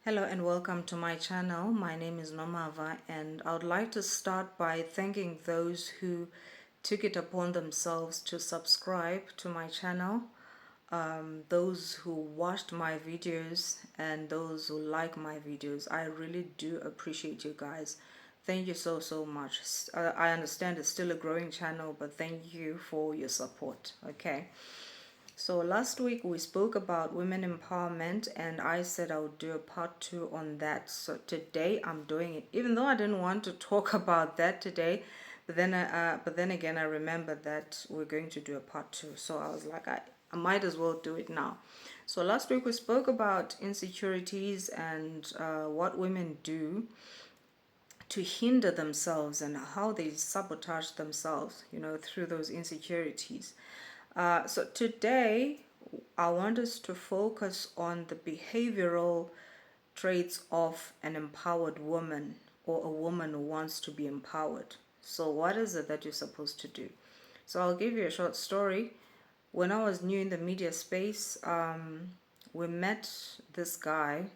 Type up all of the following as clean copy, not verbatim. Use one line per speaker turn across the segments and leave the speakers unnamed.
Hello and welcome to my channel. My name is Nomava, and I would like to start by thanking those who took it upon themselves to subscribe to my channel, those who watched my videos and those who like my videos. I really do appreciate you guys. Thank you so much. I understand it's still a growing channel, but thank you for your support. Okay. So last week we spoke about women empowerment, and I said I would do a part 2 on that. So today I'm doing it, even though I didn't want to talk about that today. But then again, I remembered that we're going to do a part 2. So I was like, I might as well do it now. So last week we spoke about insecurities and what women do to hinder themselves and how they sabotage themselves, through those insecurities. So today, I want us to focus on the behavioral traits of an empowered woman or a woman who wants to be empowered. So, what is it that you're supposed to do? So, I'll give you a short story. When I was new in the media space, we met this guy.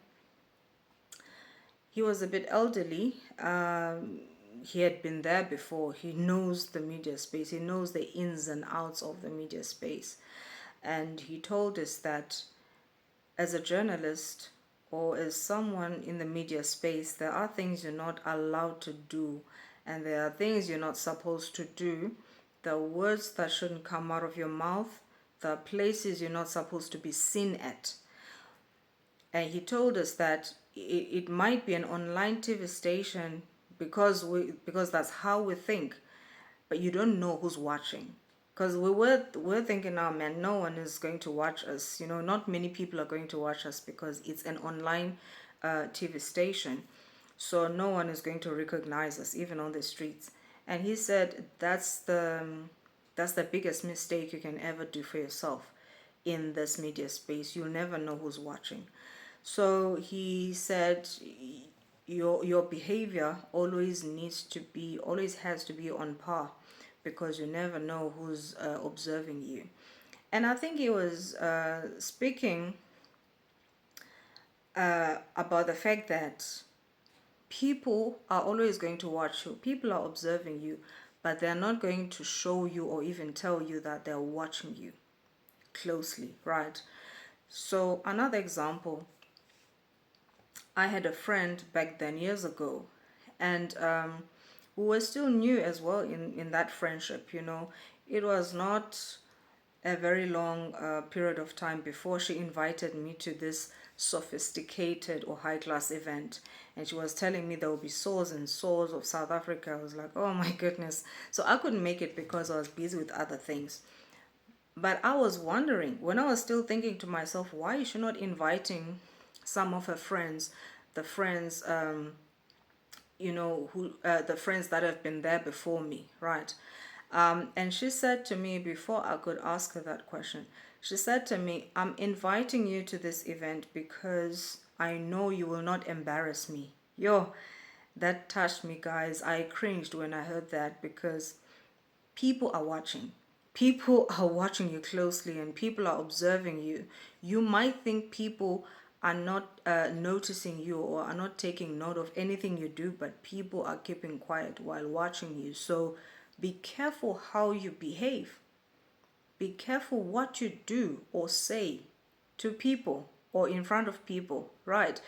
He was a bit elderly. He had been there before. He knows the media space. He knows the ins and outs of the media space. And he told us that as a journalist or as someone in the media space, there are things you're not allowed to do, and there are things you're not supposed to do. The words that shouldn't come out of your mouth, the places you're not supposed to be seen at. And he told us that it might be an online TV station because that's how we think, but you don't know who's watching. Because we're thinking, oh man, no one is going to watch us. Not many people are going to watch us because it's an online TV station, so no one is going to recognize us even on the streets. And he said that's the biggest mistake you can ever do for yourself in this media space. You'll never know who's watching. So he said your behavior always has to be on par, because you never know who's observing you. And I think he was speaking about the fact that people are always going to watch you. People are observing you, but they're not going to show you or even tell you that they're watching you closely, right? So another example, I had a friend back then years ago, and we were still new as well in that friendship. It was not a very long period of time before she invited me to this sophisticated or high class event, and she was telling me there will be source and source of South Africa. I was like, oh my goodness. So I couldn't make it because I was busy with other things. But I was wondering, when I was still thinking to myself, why is she not inviting some of her friends, the friends, the friends that have been there before me, right? And she said to me, before I could ask her that question, she said to me, I'm inviting you to this event because I know you will not embarrass me. Yo, that touched me, guys. I cringed when I heard that, because people are watching. People are watching you closely, and people are observing you. You might think people are not noticing you or are not taking note of anything you do, but people are keeping quiet while watching you. So be careful how you behave. Be careful what you do or say to people or in front of people, right?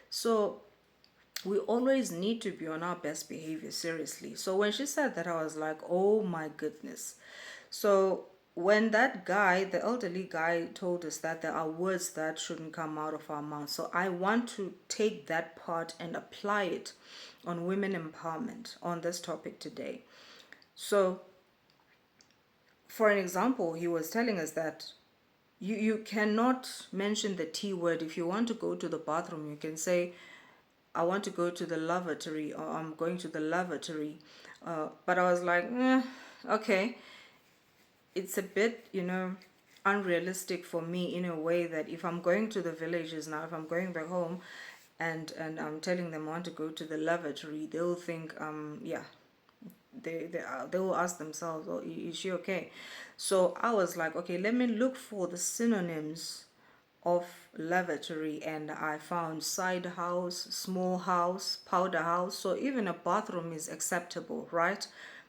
So we always need to be on our best behavior, seriously. So when she said that, I was like, oh my goodness. So when that guy, the elderly guy, told us that there are words that shouldn't come out of our mouth, so I want to take that part and apply it on women empowerment on this topic today. So for an example, he was telling us that you cannot mention the T word. If you want to go to the bathroom, you can say, I want to go to the lavatory, or I'm going to the lavatory. But I was like, okay, it's a bit, unrealistic for me, in a way that if I'm going to the villages now, if I'm going back home and I'm telling them I want to go to the lavatory, they'll think, yeah, they will ask themselves, oh, is she okay? So I was like, okay, let me look for the synonyms of lavatory, and I found side house, small house, powder house. So even a bathroom is acceptable, right?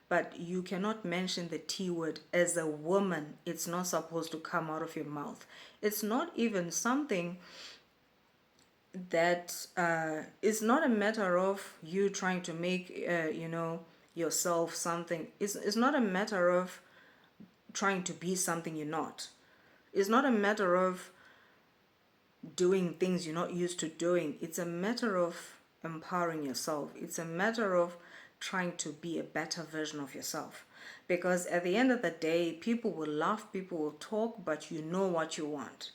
But you cannot mention the T word. As a woman, it's not supposed to come out of your mouth. It's not even something that it's not a matter of you trying to make yourself something. It's not a matter of trying to be something you're not. It's not a matter of doing things you're not used to doing. It's a matter of empowering yourself. It's a matter of trying to be a better version of yourself. Because at the end of the day, people will laugh, people will talk, but you know what you want.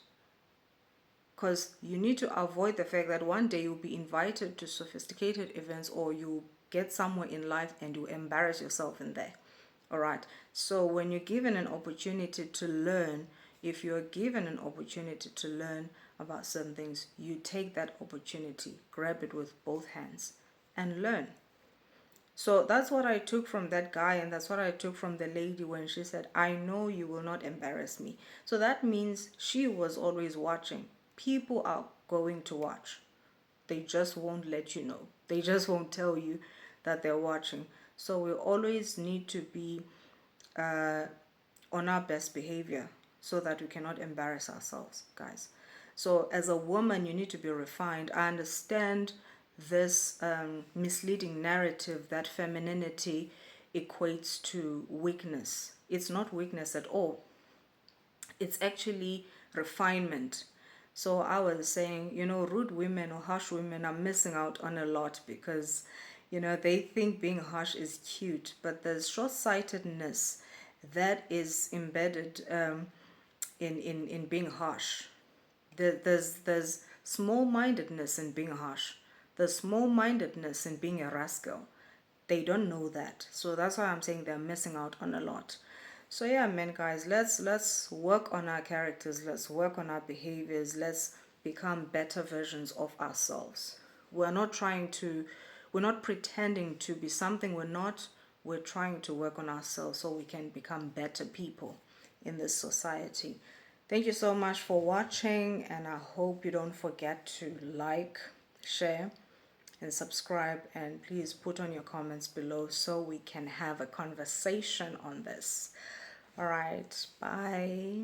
Because you need to avoid the fact that one day you'll be invited to sophisticated events, or you get somewhere in life and you embarrass yourself in there. All right. So when you're given an opportunity to learn, if you're given an opportunity to learn about certain things, you take that opportunity, grab it with both hands, and learn. So that's what I took from that guy, and that's what I took from the lady when she said, I know you will not embarrass me. So that means she was always watching. People are going to watch. They just won't let you know. They just won't tell you that they're watching. So we always need to be on our best behavior so that we cannot embarrass ourselves, guys. So as a woman, you need to be refined. I understand this misleading narrative that femininity equates to weakness. It's not weakness at all. It's actually refinement. So I was saying, rude women or harsh women are missing out on a lot because, they think being harsh is cute, but there's short-sightedness that is embedded in being harsh. There's small-mindedness in being harsh. There's small-mindedness in being a rascal. They don't know that. So that's why I'm saying they're missing out on a lot. So yeah, man, guys, let's work on our characters. Let's work on our behaviors. Let's become better versions of ourselves. We're not trying to, we're not pretending to be something we're not. We're trying to work on ourselves so we can become better people in this society. Thank you so much for watching, and I hope you don't forget to like, share, and subscribe, and please put on your comments below so we can have a conversation on this. All right, bye.